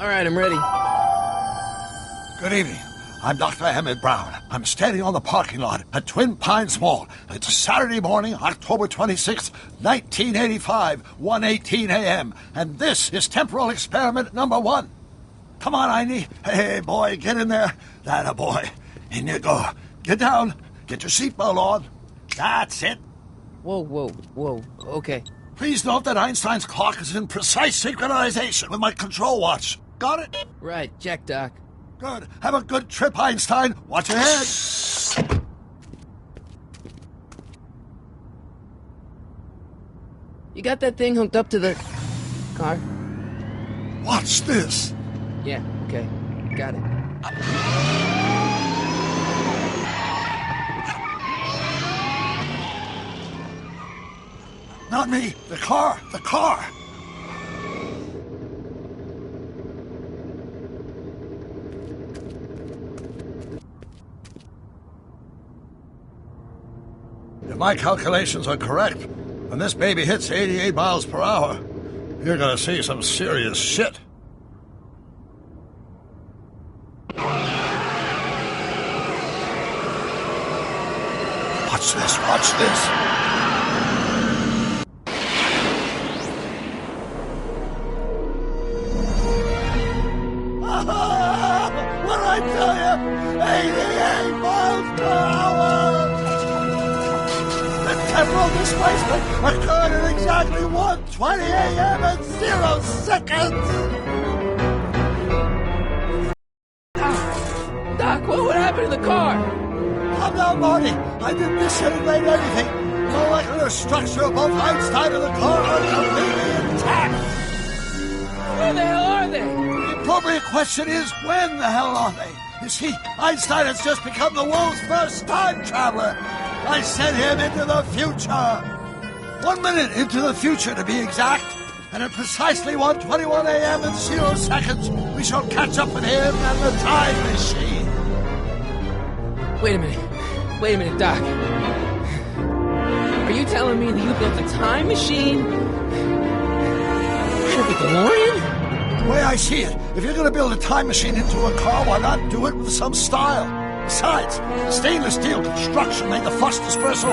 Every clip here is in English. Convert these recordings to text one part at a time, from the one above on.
All right, I'm ready. Good evening. I'm Dr. Emmett Brown. I'm standing on the parking lot at Twin Pines Mall. It's Saturday morning, October 26th, 1985, 1:18 a.m. And this is temporal experiment number 1. Come on, Einie. Hey, boy, get in there. That a boy. In you go. Get down. Get your seatbelt on. That's it. Whoa. Okay. Please note that Einstein's clock is in precise synchronization with my control watch. Got it? Right, check, Doc. Good. Have a good trip, Einstein. Watch your head. You got that thing hooked up to the car? Watch this. Yeah, okay. Got it. Not me. The car. The car. If my calculations are correct, when this baby hits 88 miles per hour, you're gonna see some serious shit. Watch this, watch this. What'd I tell you? 88 miles per hour! The temporal displacement occurred at exactly 1:20 a.m. and 0 seconds! Doc, what happened to the car? Calm down, Marty. I didn't disintegrate anything. The molecular structure of both Einstein and the car are completely intact. Where the hell are they? The appropriate question is, when the hell are they? You see, Einstein has just become the world's first time traveler. I sent him into the future. 1 minute into the future, to be exact. And at precisely 1:21 a.m. and 0 seconds, we shall catch up with him and the time machine. Wait a minute, Doc. Are you telling me that you built a time machine out of a DeLorean? The way I see it, if you're going to build a time machine into a car, why not do it with some style? Besides, the stainless steel construction made the flux dispersal.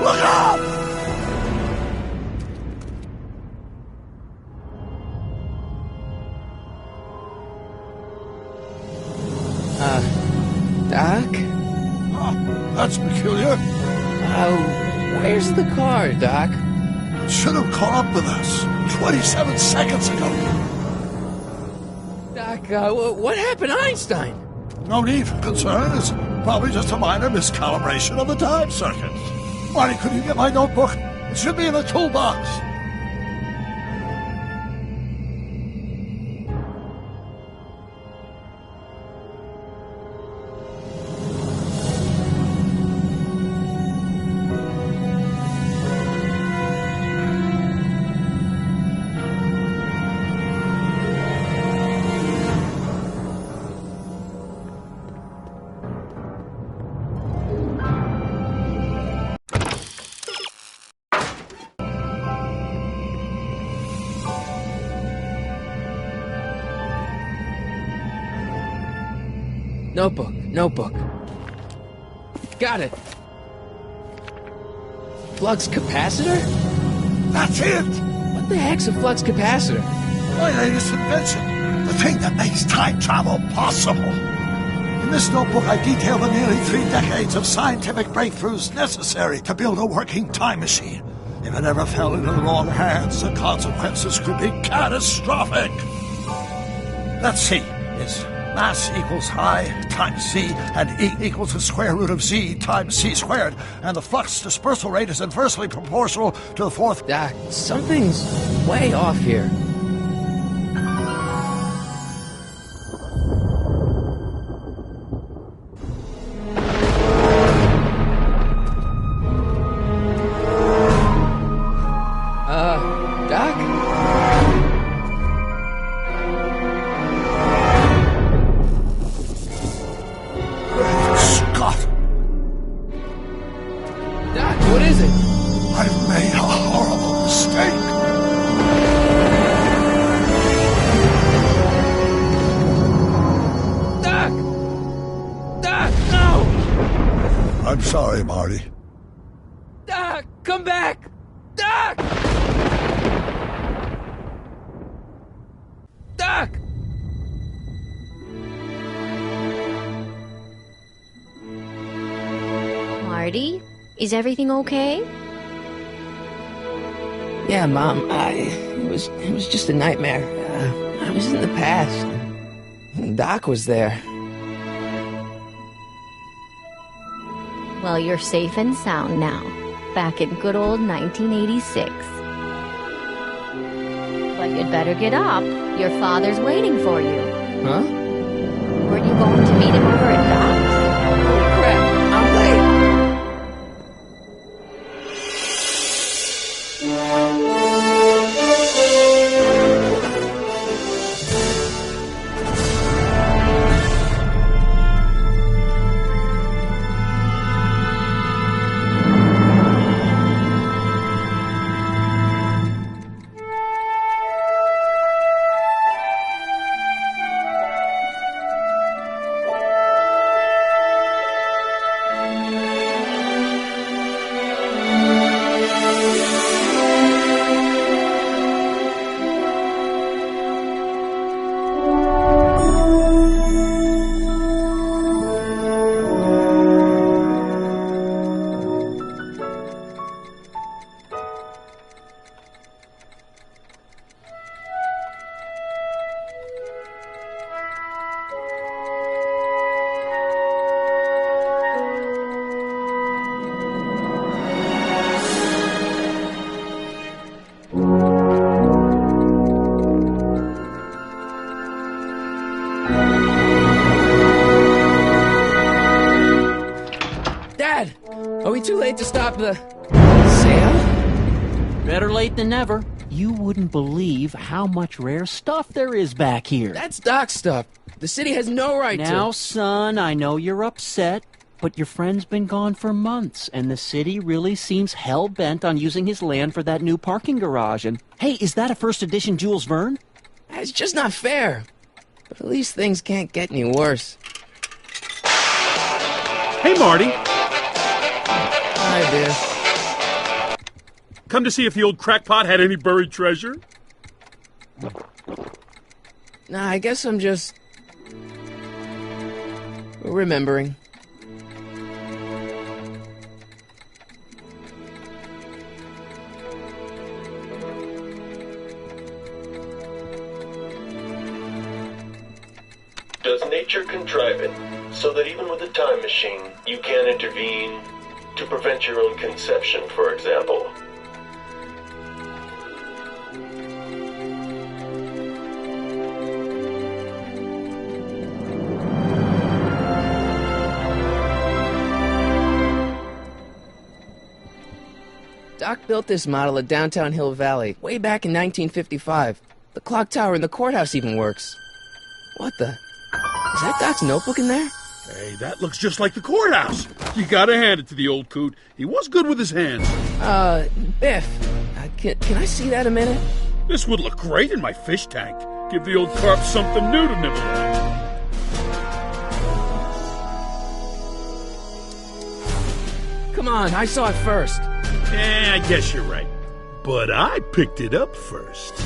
Look out! Doc? Oh, that's peculiar. Where's the car, Doc? It should have caught up with us 27 seconds ago. Doc, what happened to Einstein? No need for concern. It's probably just a minor miscalibration of the time circuit. Marty, could you get my notebook? It should be in the toolbox. Notebook. Got it. Flux capacitor? That's it! What the heck's a flux capacitor? My latest invention. The thing that makes time travel possible. In this notebook, I detail the nearly 3 decades of scientific breakthroughs necessary to build a working time machine. If it ever fell into the wrong hands, the consequences could be catastrophic. Let's see. It's mass equals I times C, and E equals the square root of Z times C squared, and the flux dispersal rate is inversely proportional to the fourth. Doc, something's way off here. Doc? Scott! Doc, what is it? I've made a horrible mistake. Sorry, Marty. Doc, come back! Doc! Doc! Marty, is everything okay? Yeah, Mom, it was just a nightmare. I was in the past. And Doc was there. Well, you're safe and sound now, back in good old 1986. But you'd better get up. Your father's waiting for you. Huh? Weren't you going to meet him over at Doc's? Holy crap, I'm late! Dad, are we too late to stop the sale? Better late than never. You wouldn't believe how much rare stuff there is back here. That's Doc's stuff. The city has no right to. Now, son, I know you're upset, but your friend's been gone for months, and the city really seems hell-bent on using his land for that new parking garage. And, hey, is that a first edition Jules Verne? It's just not fair. But at least things can't get any worse. Hey, Marty. Hi, Biff. Come to see if the old crackpot had any buried treasure? Nah, I guess I'm just remembering. Does nature contrive it so that even with a time machine, you can intervene to prevent your own conception, for example? Doc built this model at downtown Hill Valley way back in 1955. The clock tower in the courthouse even works. What the? Is that Doc's notebook in there? Hey, that looks just like the courthouse. You gotta hand it to the old coot. He was good with his hands. Biff, can I see that a minute? This would look great in my fish tank. Give the old carp something new to nibble on. Come on, I saw it first. I guess you're right. But I picked it up first.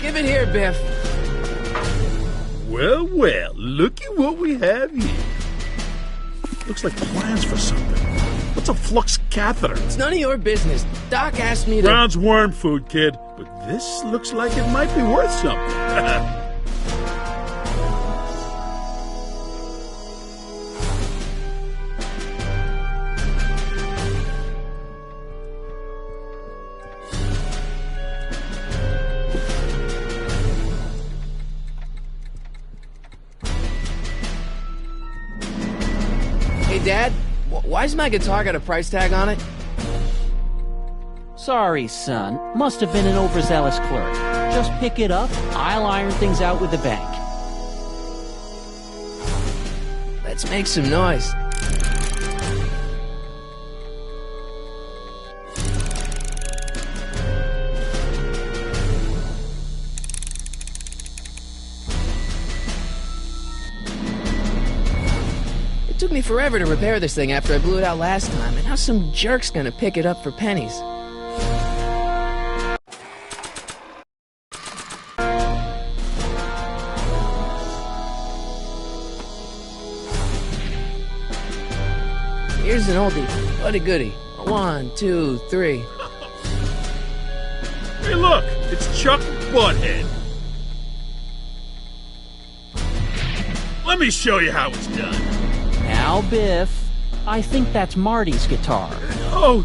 Give it here, Biff. Well, well, look at what we have here. Looks like plans for something. What's a flux catheter? It's none of your business. Doc asked me to... Brown's worm food, kid. But this looks like it might be worth something. Hey, Dad, why's my guitar got a price tag on it? Sorry, son. Must have been an overzealous clerk. Just pick it up. I'll iron things out with the bank. Let's make some noise. It took me forever to repair this thing after I blew it out last time, and now some jerk's gonna pick it up for pennies. Here's an oldie, but a goodie. 1, 2, 3. Hey, look! It's Chuck Butthead. Let me show you how it's done. Now, Biff, I think that's Marty's guitar. Oh,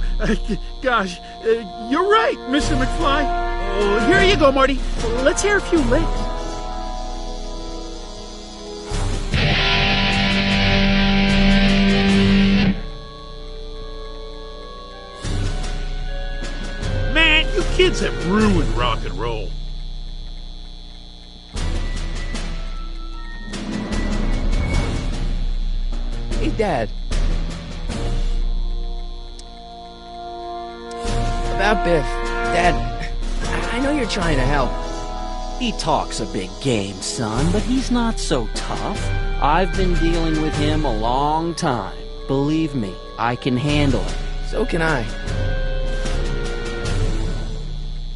gosh, you're right, Mr. McFly. Oh, here you go, Marty. Let's hear a few licks. Man, you kids have ruined rock and roll. Hey, Dad. About Biff. Dad, I know you're trying to help. He talks a big game, son, but he's not so tough. I've been dealing with him a long time. Believe me, I can handle it. So can I.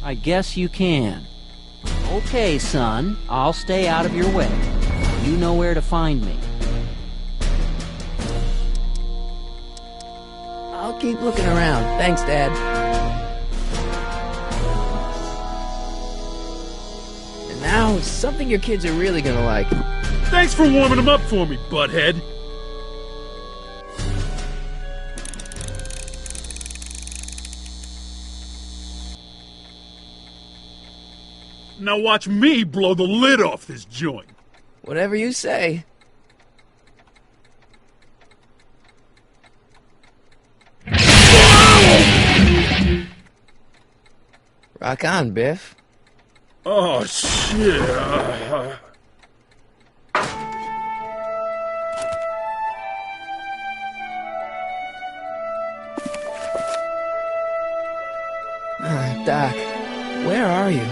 I guess you can. Okay, son, I'll stay out of your way. You know where to find me. I'll keep looking around. Thanks, Dad. And now, something your kids are really gonna like. Thanks for warming them up for me, butthead. Now watch me blow the lid off this joint. Whatever you say. Rock on, Biff. Oh, shit. Doc, where are you?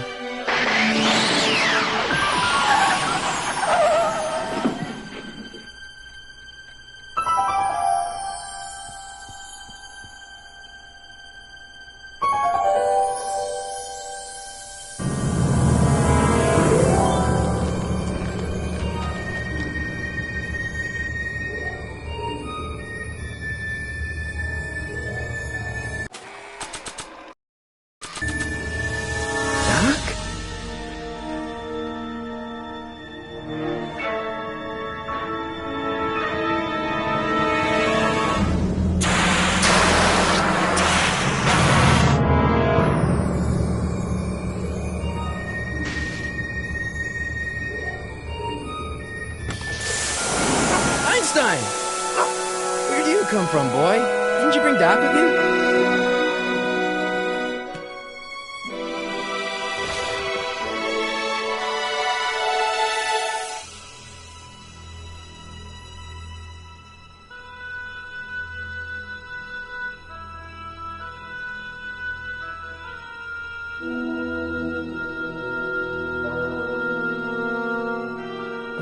Where do you come from, boy? Didn't you bring Doc with you?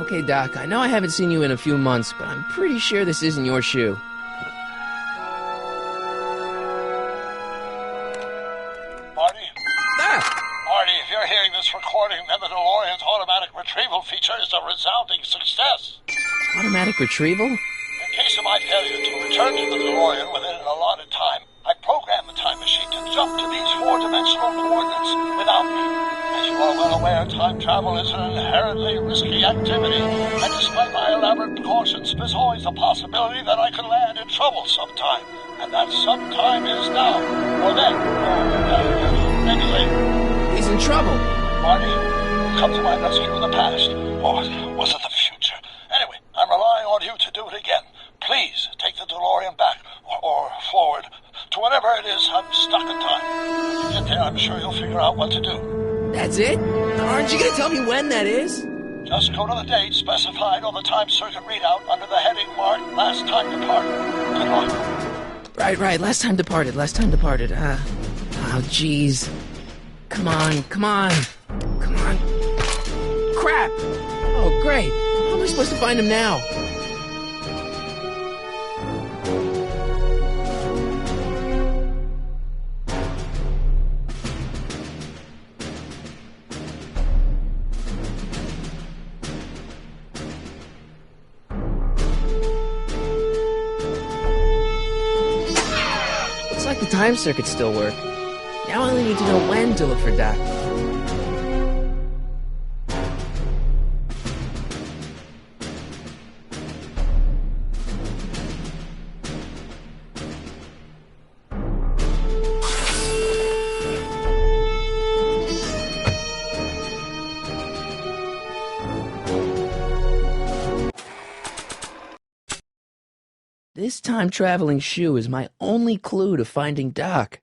Okay, Doc, I know I haven't seen you in a few months, but I'm pretty sure this isn't your shoe. Marty? Ah! Marty, if you're hearing this recording, then the DeLorean's automatic retrieval feature is a resounding success. Automatic retrieval? In case of my failure to return to the DeLorean within an allotted time, I programmed the time machine to jump to these four-dimensional coordinates without me. As you are well aware, time travel is an inherently risky activity, and despite my elaborate precautions, there's always a possibility that I could land in trouble sometime. And that sometime is now, or then, or maybe later. He's in trouble. Marty, come to my rescue in the past, or was it the future? Anyway, I'm relying on you to do it again. Please take the DeLorean back, or forward, to whenever it is I'm stuck in time. When you get there, I'm sure you'll figure out what to do. That's it? Aren't you gonna tell me when that is? Just go to the date specified on the time circuit readout under the heading marked Last Time Departed. Good luck. Right. Last time departed. Oh, jeez. Come on. Crap! Oh, great. How am I supposed to find him now? time circuits still work. Now I only need to know when to look for Doc. This time-traveling shoe is my only clue to finding Doc.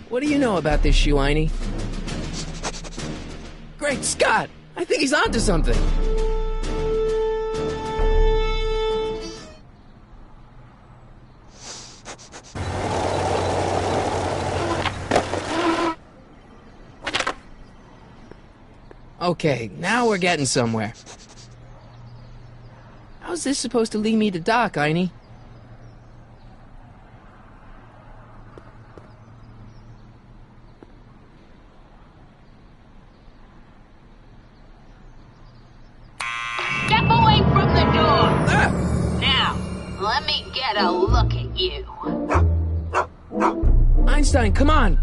What do you know about this shoe, Einie? Great Scott! I think he's onto something! Okay, now we're getting somewhere. How's this supposed to lead me to Doc, Einie? Step away from the door! Ah! Now, let me get a look at you. Einstein, come on!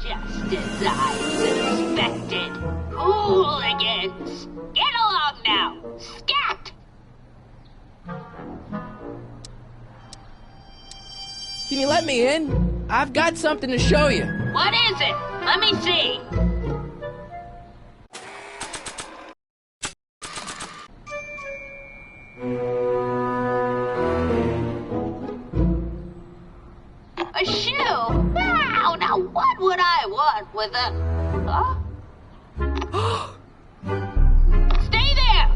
Just as I suspected. Hooligans! Get along now! Scat! Can you let me in? I've got something to show you. What is it? Let me see. A shoe? Now what would I want with a... Huh? Stay there!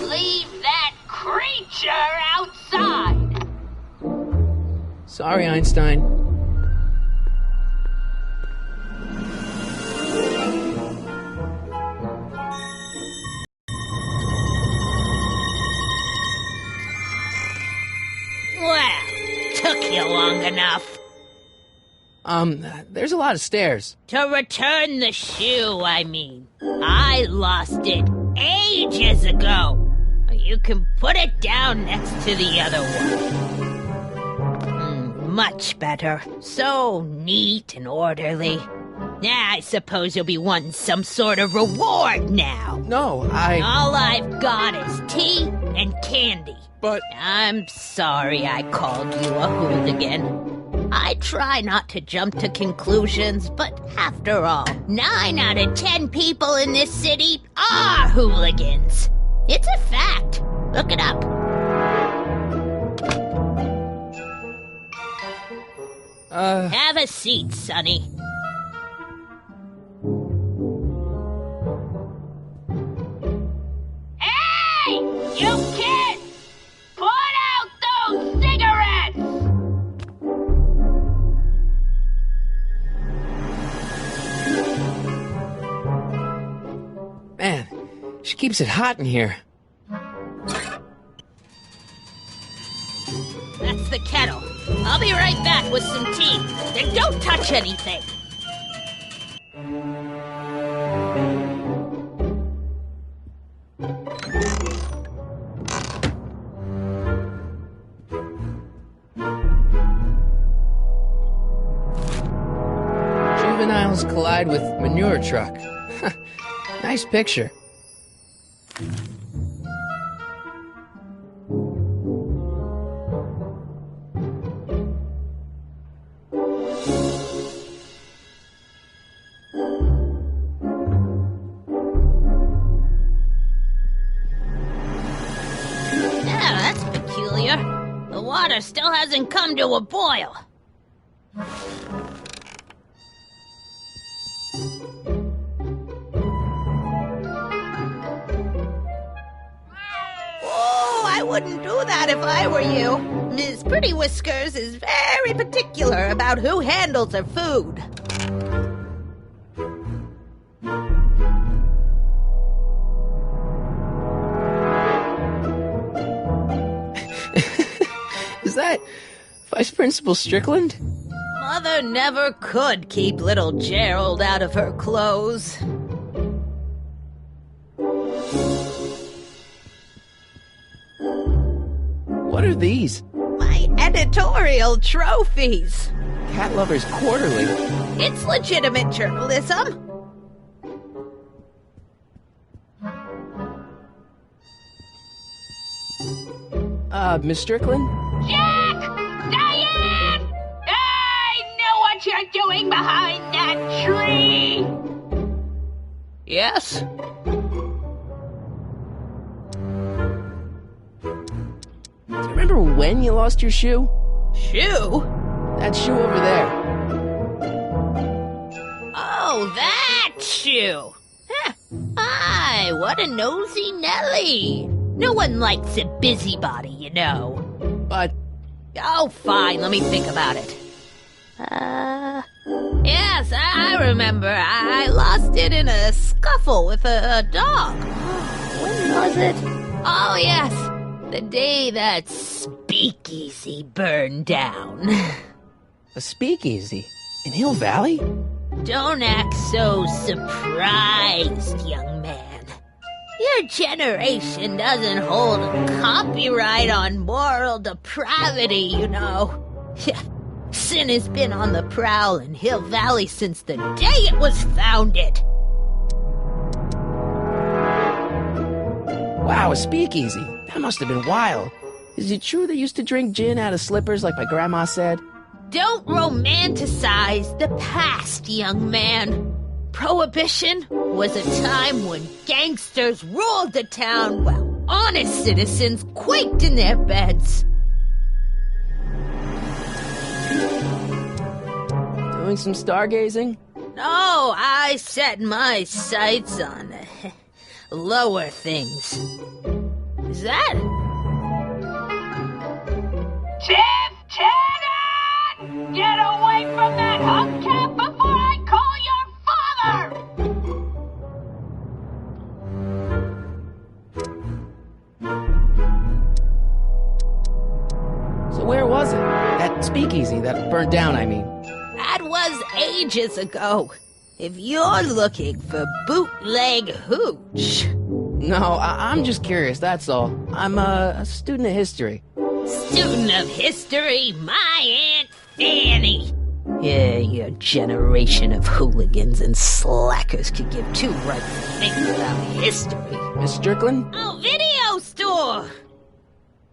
Leave that creature outside! Sorry, Einstein. Well, took you long enough. There's a lot of stairs. To return the shoe, I mean. I lost it ages ago. You can put it down next to the other one. Much better. So neat and orderly. I suppose you'll be wanting some sort of reward now. No, All I've got is tea and candy. But... I'm sorry I called you a hooligan. I try not to jump to conclusions, but after all, 9 out of 10 people in this city are hooligans. It's a fact. Look it up. Have a seat, Sonny. Hey! You kids! Put out those cigarettes! Man, she keeps it hot in here. That's the kettle. I'll be right back with some tea. Then don't touch anything. Juveniles collide with manure truck. Nice picture. The water still hasn't come to a boil. Oh, I wouldn't do that if I were you. Ms. Pretty Whiskers is very particular about who handles her food. Vice Principal Strickland? Mother never could keep little Gerald out of her clothes. What are these? My editorial trophies. Cat Lovers Quarterly. It's legitimate journalism. Miss Strickland? Jack! Diane! I know what you're doing behind that tree! Yes? Do you remember when you lost your shoe? Shoe? That shoe over there. Oh, that shoe! Huh. Aye, what a nosy Nelly! No one likes a busybody, you know. But Oh, fine, let me think about it. Yes, I remember. I lost it in a scuffle with a dog. When was it? Oh, yes, the day that speakeasy burned down. a speakeasy in Hill Valley? Don't act so surprised, young man. Your generation doesn't hold copyright on moral depravity, you know. Sin has been on the prowl in Hill Valley since the day it was founded. Wow, a speakeasy. That must have been wild. Is it true they used to drink gin out of slippers like my grandma said? Don't romanticize the past, young man. Prohibition was a time when gangsters ruled the town while honest citizens quaked in their beds. Doing some stargazing? No, I set my sights on lower things. Is that? Lieutenant! Get away from that hubcap before I call your father! So where was it? That speakeasy that burnt down, I mean. That was ages ago. If you're looking for bootleg hooch. No, I'm just curious, that's all. I'm a student of history. Student of history, my Aunt Fanny. Yeah, your generation of hooligans and slackers could give two rightful things about history. Miss Strickland? Oh, video store!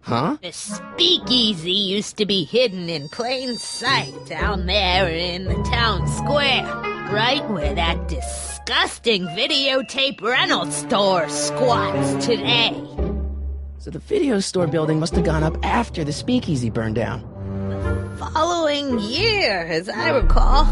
Huh? The speakeasy used to be hidden in plain sight down there in the town square, right where that disgusting videotape rental store squats today. So the video store building must have gone up after the speakeasy burned down. Following year, as I recall.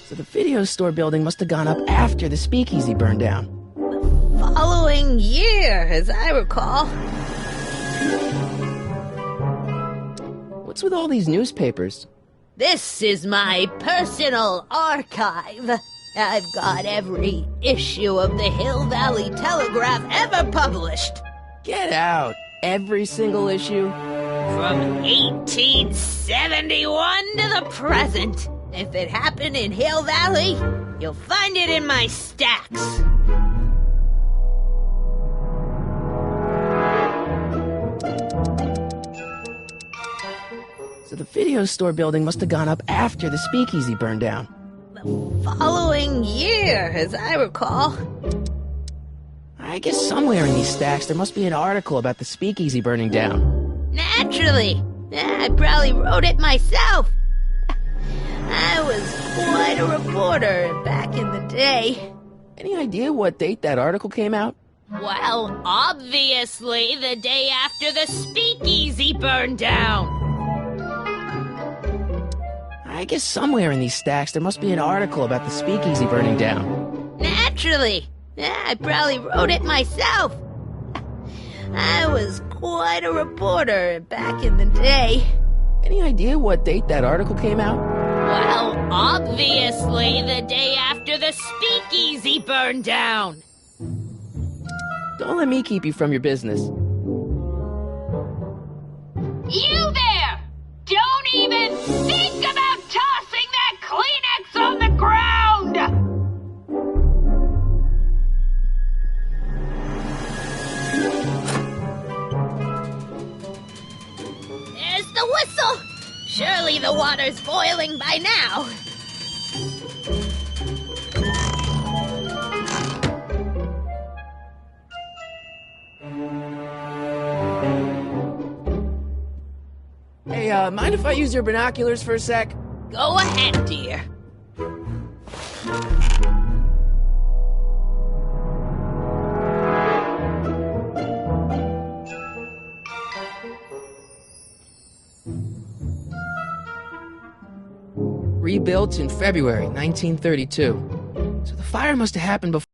So the video store building must have gone up after the speakeasy burned down. Following year, as I recall. What's with all these newspapers? This is my personal archive. I've got every issue of the Hill Valley Telegraph ever published. Get out! Every single issue? From 1871 to the present. If it happened in Hill Valley, you'll find it in my stacks. So the video store building must have gone up after the speakeasy burned down. The following year, as I recall. I guess somewhere in these stacks there must be an article about the speakeasy burning down. Naturally. I probably wrote it myself. I was quite a reporter back in the day. Any idea what date that article came out? Well, obviously the day after the speakeasy burned down. I guess somewhere in these stacks there must be an article about the speakeasy burning down. Naturally. I probably wrote it myself. I was quite a reporter back in the day. Any idea what date that article came out? Well, obviously the day after the speakeasy burned down. Don't let me keep you from your business. You there! Don't even think about tossing that Kleenex on the ground! There's the whistle! Surely the water's boiling by now. Hey, mind if I use your binoculars for a sec? Go ahead, dear. Rebuilt in February 1932. So the fire must have happened before.